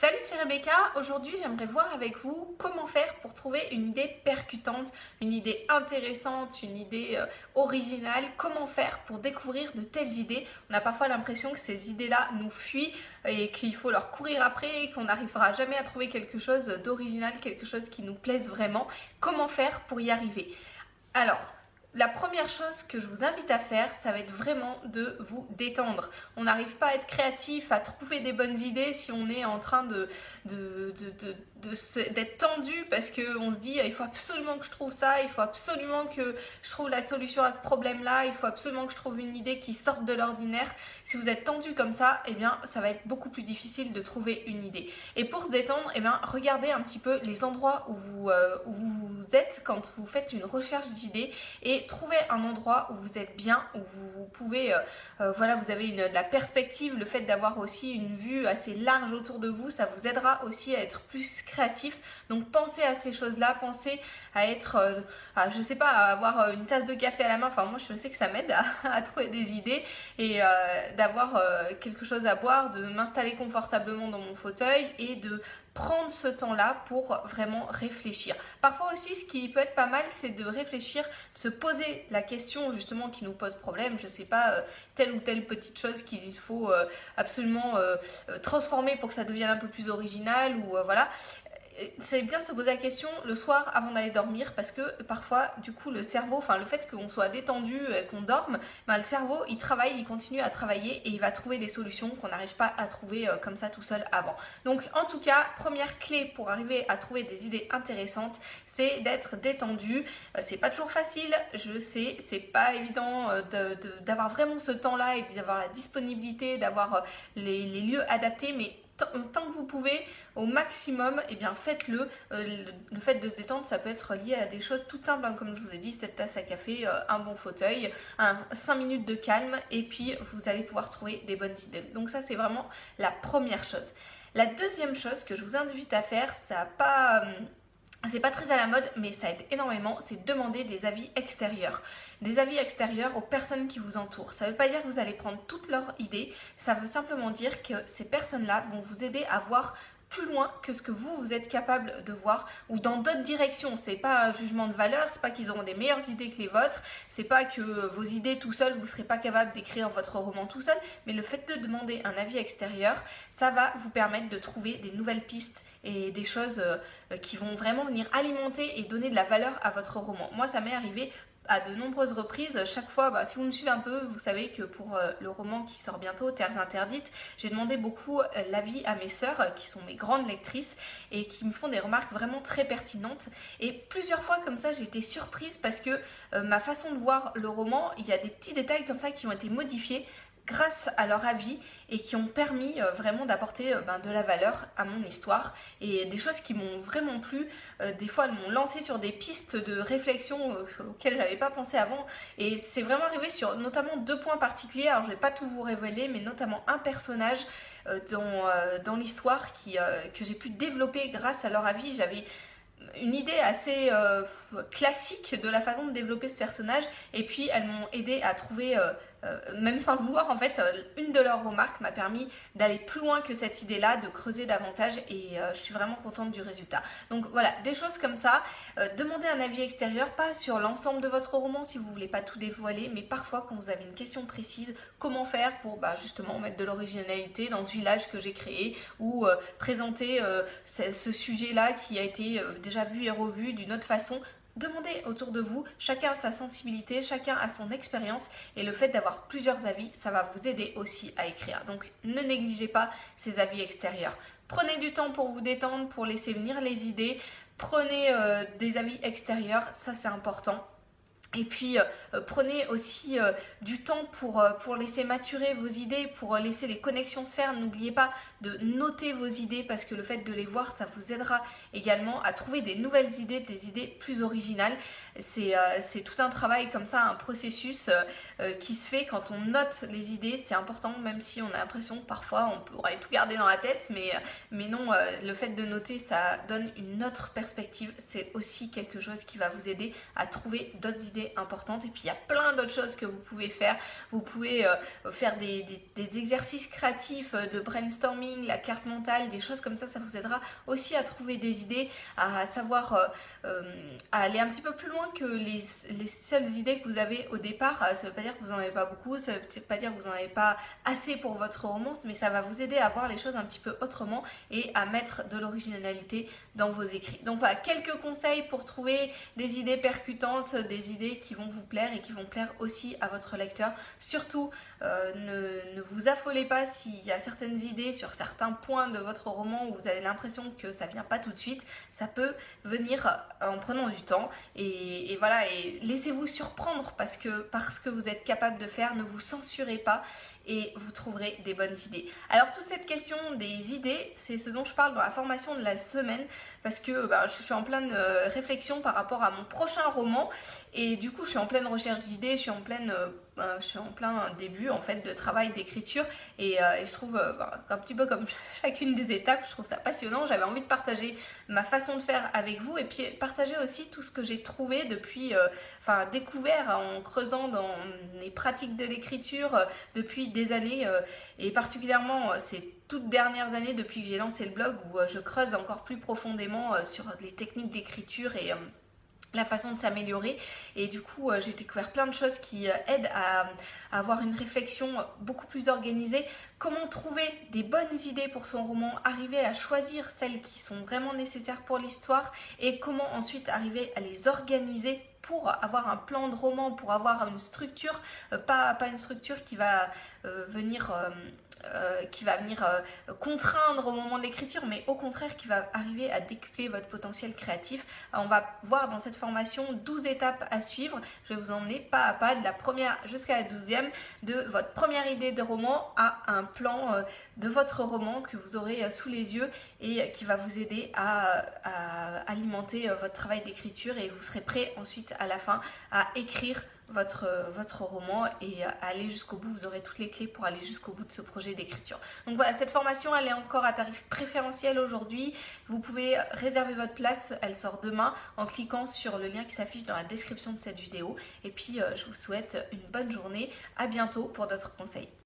Salut, c'est Rebecca. Aujourd'hui, j'aimerais voir avec vous comment faire pour trouver une idée percutante, une idée intéressante, une idée originale. Comment faire pour découvrir de telles idées. On a parfois l'impression que ces idées-là nous fuient et qu'il faut leur courir après et qu'on n'arrivera jamais à trouver quelque chose d'original, quelque chose qui nous plaise vraiment. Comment faire pour y arriver? Alors, la première chose que je vous invite à faire, ça va être vraiment de vous détendre. On n'arrive pas à être créatif, à trouver des bonnes idées si on est en train d'être tendu parce qu'on se dit il faut absolument que je trouve ça, il faut absolument que je trouve la solution à ce problème-là, il faut absolument que je trouve une idée qui sorte de l'ordinaire. Si vous êtes tendu comme ça, eh bien, ça va être beaucoup plus difficile de trouver une idée. Et pour se détendre, eh bien, regardez un petit peu les endroits où vous êtes quand vous faites une recherche d'idées et trouvez un endroit où vous êtes bien, où vous pouvez, voilà, vous avez de la perspective, le fait d'avoir aussi une vue assez large autour de vous, ça vous aidera aussi à être plus créatif. Donc pensez à ces choses-là, pensez à être, je sais pas, à avoir une tasse de café à la main. Enfin moi je sais que ça m'aide à trouver des idées et d'avoir quelque chose à boire, de m'installer confortablement dans mon fauteuil et de prendre ce temps-là pour vraiment réfléchir. Parfois aussi, ce qui peut être pas mal, c'est de réfléchir, de se poser la question justement qui nous pose problème. Je sais pas, telle ou telle petite chose qu'il faut absolument transformer pour que ça devienne un peu plus original ou voilà. C'est bien de se poser la question le soir avant d'aller dormir parce que parfois du coup le cerveau, enfin le fait qu'on soit détendu, qu'on dorme, le cerveau il travaille, il continue à travailler et il va trouver des solutions qu'on n'arrive pas à trouver comme ça tout seul avant. Donc en tout cas, première clé pour arriver à trouver des idées intéressantes, c'est d'être détendu. C'est pas toujours facile, je sais, c'est pas évident d'avoir vraiment ce temps-là et d'avoir la disponibilité, d'avoir les lieux adaptés, mais tant que vous pouvez, au maximum, eh bien faites-le. Le fait de se détendre, ça peut être lié à des choses toutes simples, hein, comme je vous ai dit, cette tasse à café, un bon fauteuil, 5 minutes de calme, et puis vous allez pouvoir trouver des bonnes idées. Donc ça, c'est vraiment la première chose. La deuxième chose que je vous invite à faire, c'est pas très à la mode, mais ça aide énormément, c'est demander des avis extérieurs. Des avis extérieurs aux personnes qui vous entourent. Ça ne veut pas dire que vous allez prendre toutes leurs idées, ça veut simplement dire que ces personnes-là vont vous aider à voir plus loin que ce que vous êtes capable de voir ou dans d'autres directions. C'est pas un jugement de valeur, c'est pas qu'ils auront des meilleures idées que les vôtres, c'est pas que vos idées tout seul, vous serez pas capable d'écrire votre roman tout seul, mais le fait de demander un avis extérieur, ça va vous permettre de trouver des nouvelles pistes et des choses qui vont vraiment venir alimenter et donner de la valeur à votre roman. Moi, ça m'est arrivé à de nombreuses reprises. Chaque fois, si vous me suivez un peu, vous savez que pour le roman qui sort bientôt, Terres interdites, j'ai demandé beaucoup l'avis à mes sœurs, qui sont mes grandes lectrices, et qui me font des remarques vraiment très pertinentes. Et plusieurs fois comme ça, j'ai été surprise parce que ma façon de voir le roman, il y a des petits détails comme ça qui ont été modifiés grâce à leur avis et qui ont permis vraiment d'apporter de la valeur à mon histoire et des choses qui m'ont vraiment plu. Des fois, elles m'ont lancé sur des pistes de réflexion auxquelles je n'avais pas pensé avant et c'est vraiment arrivé sur notamment 2 points particuliers. Alors, je ne vais pas tout vous révéler, mais notamment un personnage dans l'histoire que j'ai pu développer grâce à leur avis. J'avais une idée assez classique de la façon de développer ce personnage et puis elles m'ont aidé à trouver même sans le vouloir en fait une de leurs remarques m'a permis d'aller plus loin que cette idée là, de creuser davantage et je suis vraiment contente du résultat. Donc voilà, des choses comme ça, demandez un avis extérieur, pas sur l'ensemble de votre roman si vous voulez pas tout dévoiler, mais parfois quand vous avez une question précise, comment faire pour justement mettre de l'originalité dans ce village que j'ai créé ou présenter ce sujet là qui a été déjà vu et revu d'une autre façon. Demandez autour de vous, chacun a sa sensibilité, chacun a son expérience et le fait d'avoir plusieurs avis, ça va vous aider aussi à écrire. Donc ne négligez pas ces avis extérieurs. Prenez du temps pour vous détendre, pour laisser venir les idées. Prenez des avis extérieurs, ça c'est important. Et puis prenez aussi du temps pour laisser maturer vos idées, pour laisser les connexions se faire. N'oubliez pas de noter vos idées parce que le fait de les voir, ça vous aidera également à trouver des nouvelles idées, des idées plus originales. C'est tout un travail comme ça, un processus qui se fait quand on note les idées. C'est important même si on a l'impression que parfois on pourrait tout garder dans la tête, mais non, le fait de noter, ça donne une autre perspective. C'est aussi quelque chose qui va vous aider à trouver d'autres idées idées importantes. Et puis il y a plein d'autres choses que vous pouvez faire. Vous pouvez faire des exercices créatifs de brainstorming, la carte mentale, des choses comme ça vous aidera aussi à trouver des idées, à savoir à aller un petit peu plus loin que les seules idées que vous avez au départ. Ça ne veut pas dire que vous n'en avez pas beaucoup, ça ne veut pas dire que vous n'en avez pas assez pour votre romance, mais ça va vous aider à voir les choses un petit peu autrement et à mettre de l'originalité dans vos écrits. Donc voilà, quelques conseils pour trouver des idées percutantes, des idées qui vont vous plaire et qui vont plaire aussi à votre lecteur. Surtout, ne vous affolez pas s'il y a certaines idées sur certains points de votre roman où vous avez l'impression que ça vient pas tout de suite. Ça peut venir en prenant du temps et voilà, et laissez-vous surprendre parce que vous êtes capable de faire. Ne vous censurez pas et vous trouverez des bonnes idées. Alors toute cette question des idées, c'est ce dont je parle dans la formation de la semaine parce que je suis en pleine réflexion par rapport à mon prochain roman et du coup je suis en pleine recherche d'idées, je suis en plein début en fait de travail d'écriture et je trouve un petit peu comme chacune des étapes, je trouve ça passionnant. J'avais envie de partager ma façon de faire avec vous et puis partager aussi tout ce que j'ai trouvé depuis, découvert en creusant dans les pratiques de l'écriture depuis des années et particulièrement ces toutes dernières années depuis que j'ai lancé le blog où je creuse encore plus profondément sur les techniques d'écriture et la façon de s'améliorer et du coup j'ai découvert plein de choses qui aident à avoir une réflexion beaucoup plus organisée, comment trouver des bonnes idées pour son roman, arriver à choisir celles qui sont vraiment nécessaires pour l'histoire et comment ensuite arriver à les organiser pour avoir un plan de roman, pour avoir une structure, pas une structure qui va venir contraindre au moment de l'écriture, mais au contraire qui va arriver à décupler votre potentiel créatif. On va voir dans cette formation 12 étapes à suivre. Je vais vous emmener pas à pas de la première jusqu'à la 12e, de votre première idée de roman à un plan de votre roman que vous aurez sous les yeux et qui va vous aider à alimenter votre travail d'écriture et vous serez prêt ensuite à la fin à écrire votre roman et aller jusqu'au bout. Vous aurez toutes les clés pour aller jusqu'au bout de ce projet d'écriture. Donc voilà, cette formation elle est encore à tarif préférentiel aujourd'hui. Vous pouvez réserver votre place, elle sort demain en cliquant sur le lien qui s'affiche dans la description de cette vidéo. Et puis je vous souhaite une bonne journée, à bientôt pour d'autres conseils.